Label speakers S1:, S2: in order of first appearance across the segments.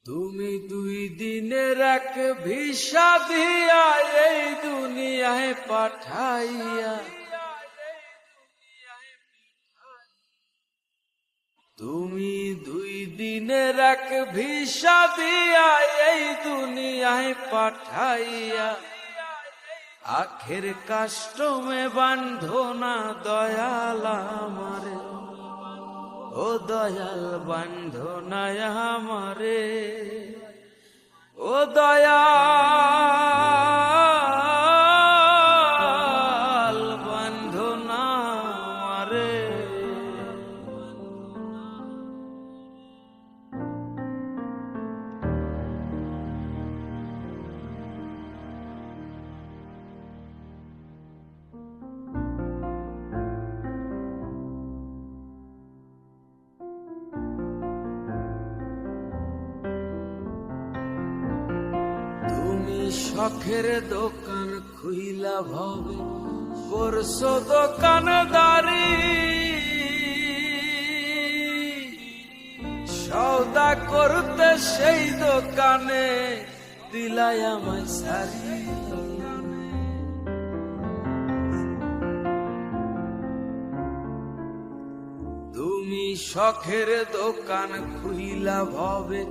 S1: তুমি 2 দিনের এক ভিসা দিয়া এই দুনিয়ায় পাঠাইয়া, তুমি 2 দিনের এক ভিসা দিয়া এই দুনিয়ায় পাঠাইয়া, আখের কাস্টমে বান্ধো না দয়াল আমারে, ও দয়াল বান্ধো না আমারে, ও দয়াল বান্ধো না আমারে। শখের দোকান খুইলা ভবে করছো দোকানদারি, সওদা করতে সেই দোকানে দিলাই আমায় সারি। তুমি শখের দোকান খুইলা ভবে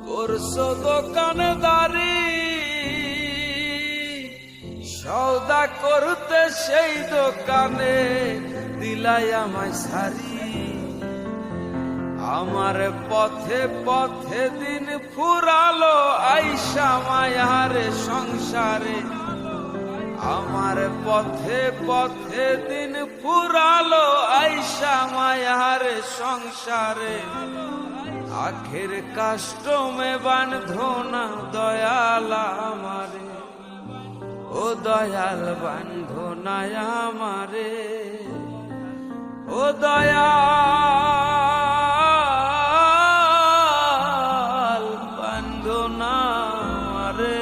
S1: করছো দোকানদারি, সওদা করতে সেই দোকানে দিলাই আমায় সারি। আমার পথে পথে দিন ফুরালো আইসা মায়ার সংসারে, আমার পথে পথে দিন ফুরালো আইসা মায়ার সংসারে, আখের কাস্টমে বান্ধো না দয়াল আমারে, ও দয়াল বান্ধো না আমারে, ও দয়াল বান্ধো না আমারে।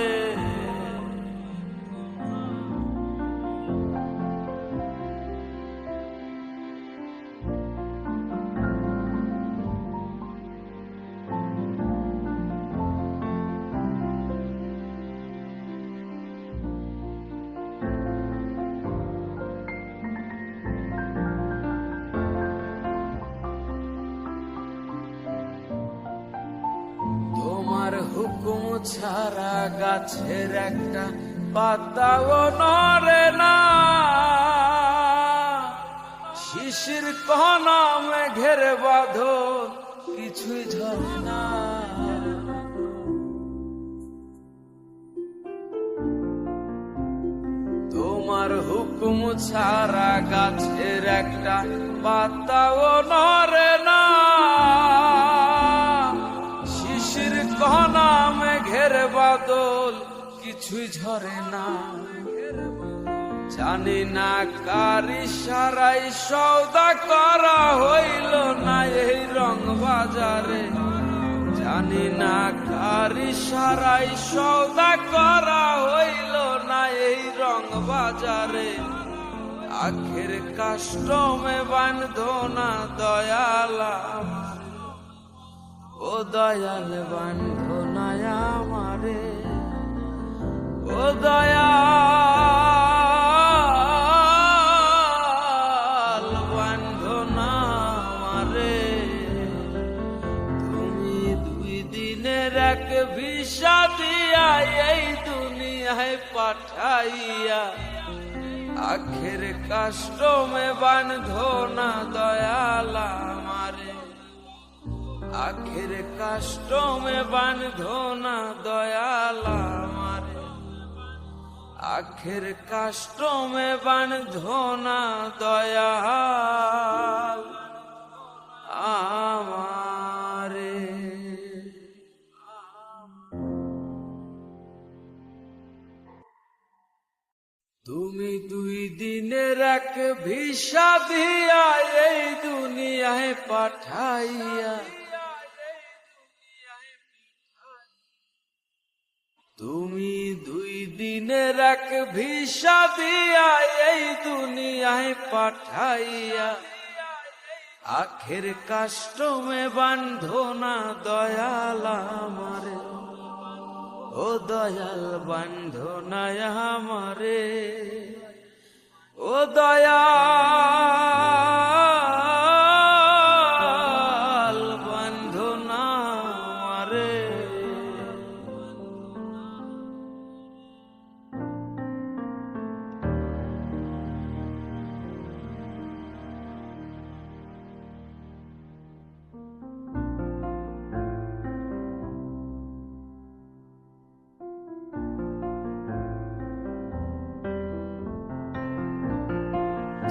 S1: তোমার হুকুম ছাড়া গাছের একটা পাতাও নড়ে না, শিশির কণা মেঘের বাঁধন কিছুই ঝরে না। তোমার হুকুম ছাড়া গাছের একটা পাতাও নড়ে না, শিশির কণা মেঘের বাদল কিছুই ঝরে না। জানি না কার ইশারায় সওদা করা হইল না এই রং বাজারে, জানি না কার ইশারায় সওদা করা হইল না এই রং বাজারে, আখের কাস্টমে বান্ধো না দয়াল আমারে, ও দয়াল বান্ধো না আমারে, ও দয়াল বান্ধো না আমারে। তুমি 2 দিনের এক ভিসা দিয়া এই দুনিয়ায় পাঠাইয়া, আখের কাস্টমে বান্ধো না দয়াল আমারে, আখের কাস্টমে বান্ধো না দয়াল আমারে, আখের কাস্টমে বান্ধো না দয়াল আমারে। তুমি 2 দিনের এক ভিসা দিয়া এই দুনিয়ায় পাঠাইয়া, তুমি 2 দিনের এক ভিসা দিয়া এই দুনিয়ায় পাঠাইয়া, আখের কাস্টমে বান্ধো না দয়াল আমারে। ও দয়াল বান্ধো না আমারে, ও দয়াল বান্ধো না আমারে।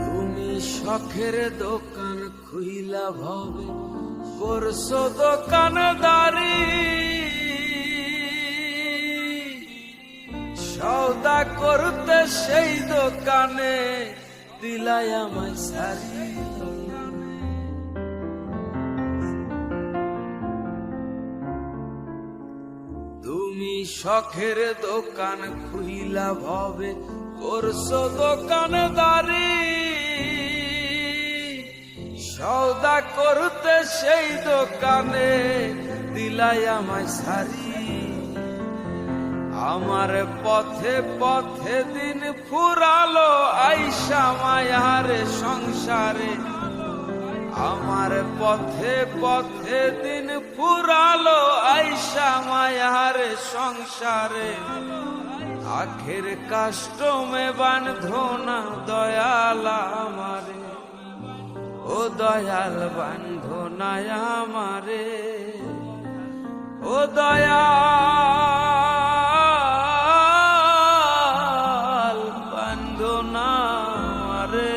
S1: তুমি শখের দোকান খুইলা ভবে করছো দোকানদারি, সওদা করতে সেই দোকানে দিলাই আমায় সারি। তুমি শখের দোকান খুইলা ভবে করছো দোকানদারি, সওদা করতে সেই দোকানে দিলাই আমায় সারি। আমার পথে পথে দিন ফুরালো আইসা মায়ারে সংসারে, আমার পথে পথে দিন ফুরালো আইসা মায়ারে সংসারে। আখের কাস্টমে বান্ধো না দয়াল আমারে, ও দয়াল বান্ধো না আমারে, ও দয়াল বান্ধো না আমারে।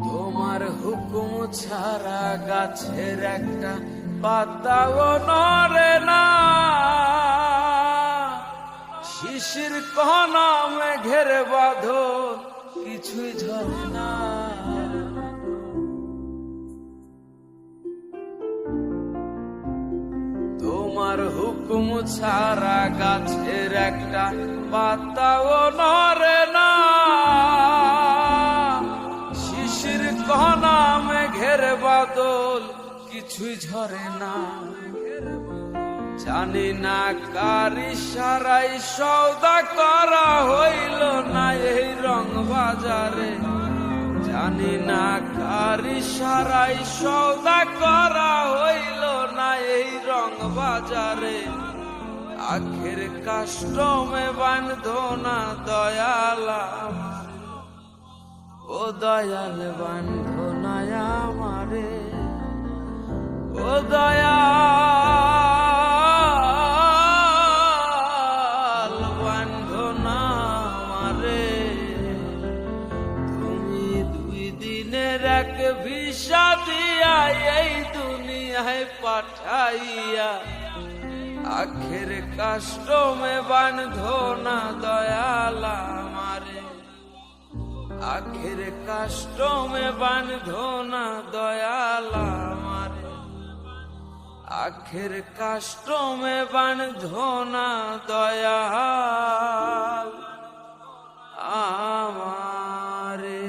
S1: তোমার হুকুম ছাড়া গাছের একটা পাতাও নড়ে না, শিশির কণা মেঘের বাঁধন কিছুই ঝরে না। তোমার হুকুম ছাড়া গাছের একটা পাতাও নড়ে না, শিশির কণা মেঘের বাদল কিছুই ঝরে না। জানি না কার ইশারাই সওদা করা হইল না এই রং বাজারে, জানি না কার ইশারাই সওদা করা হইল না এই রং বাজারে। আখের কাস্টমে বান্ধো না দয়াল, ও দয়াল বান্ধো না আমারে, ও দয়াল বান্ধো না আমারে। তুমি দুই দিনের এক ভিসা দিয়া এই দুনিয়ায় পাঠাইয়া, আখের কাস্টমে বান্ধো না দয়াল আমারে, আখের কাস্টমে বান্ধো না দয়াল আমারে, আখের কাস্টমে বান্ধো না দয়াল আমারে।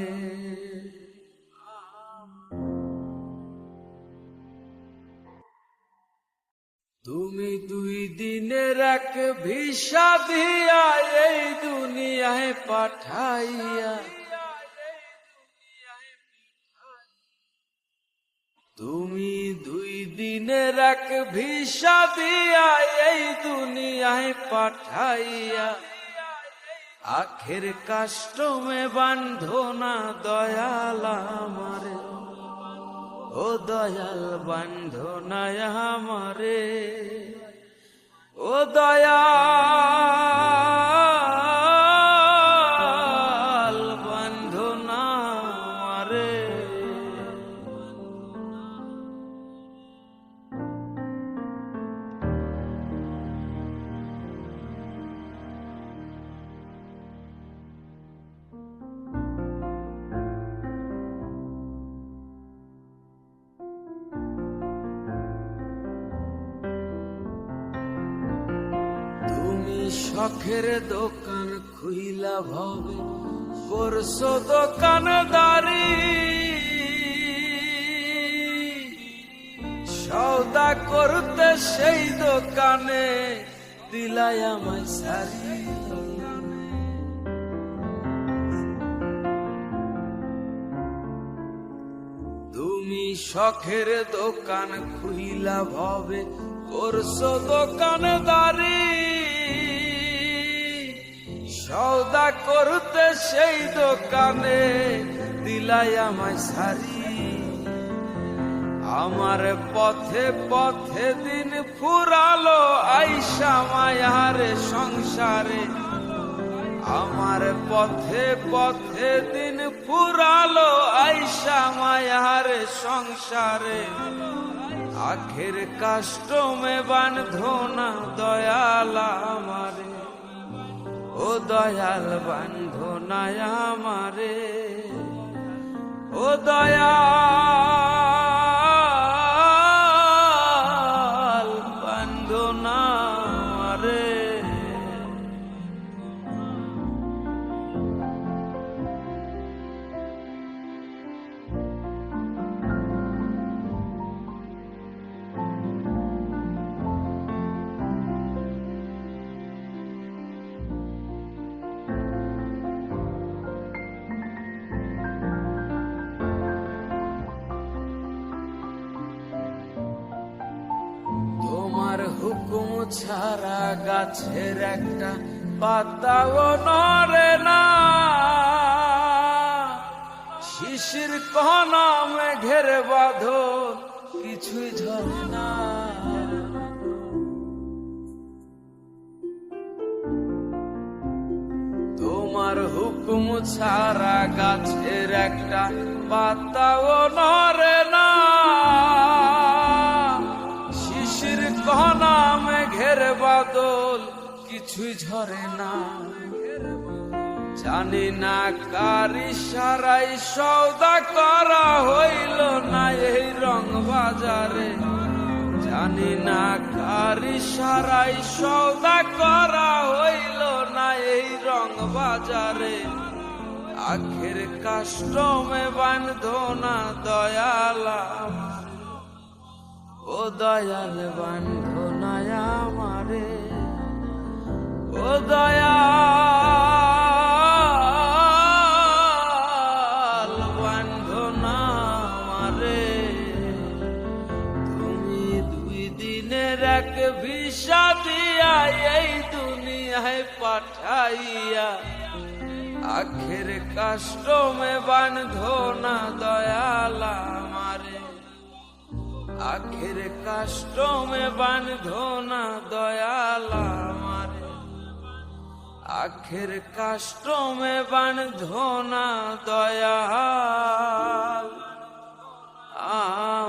S1: তুমি দুই দিনের এক ভিসা দিয়া এই দুনিয়ায় পাঠাইয়া, তুমি দুই দিনের এক ভিসা দিয়া এই দুনিয়ায় পাঠাইয়া, আখের কাস্টমে বান্ধো না দয়াল আমারে, ও দয়াল বান্ধো না আমারে, ও দয়াল বান্ধো না আমারে। শখের দোকান খুইলা ভবে করছো দোকানদারি, সওদা করতে সেই দোকানে দিলাই আমায় সারি। তুমি শখের দোকান খুইলা ভবে করছো দোকানদারি, সওদা করতে সেই দোকানে দিলাই আমায় সারি। আমার পথে পথে দিন ফুরালো আইসা মায়ার সংসারে, আমার পথে পথে দিন ফুরালো আইসা মায়ার সংসারে। আখের কাষ্টমে বাঁধো না দয়াল আমারে, ও দয়াল বাঁধো না আমারে, ও দয়াল বাঁধো না আমারে। তোমার হুকুম ছাড়া গাছের একটা পাতাও নড়ে না, শিশির কণা মেঘের বাঁধন কিছুই ঝরে না। তোমার হুকুম ছাড়া গাছের একটা পাতাও নড়ে না, শিশির কণা মেঘের বাদল কিছুই ঝরে না। জানি না কার ইশারায় সওদা করা হইল না এই রং বাজারে, জানি না কার ইশারায় সওদা করা হইল না এই রং বাজারে। আখের কাষ্টমে বাঁধো না দয়াল, ও দয়াল বাঁধো না আমারে, ও দয়াল বাঁধো না আমারে। তুমি দুই দিনের এক ভিসা দিয়া এই দুনিয়ায় পাঠাইয়া, আখের কাষ্টমে বাঁধো না দয়াল আমারে, আখের কাষ্টমে বাঁধো না দয়াল আমারে, আখের কাষ্টমে বাঁধো না দয়াল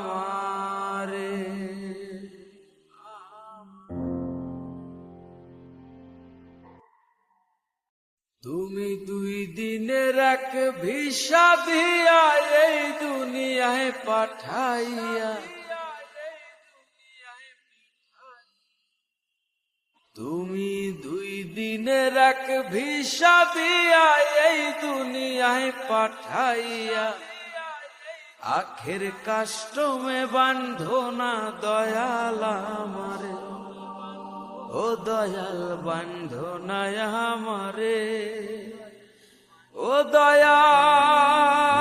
S1: আমারে। তুমি দুই দিনের এক ভিসা দিয়া এই দুনিয়ায় পাঠাইয়া, তুমি দুই দিনের এক ভিসা দিয়া এই দুনিয়ায় পাঠাইয়া, আখের কাষ্টমে বাঁধো না দয়াল আমারে, ও দয়াল বাঁধো না আমারে, ও দয়াল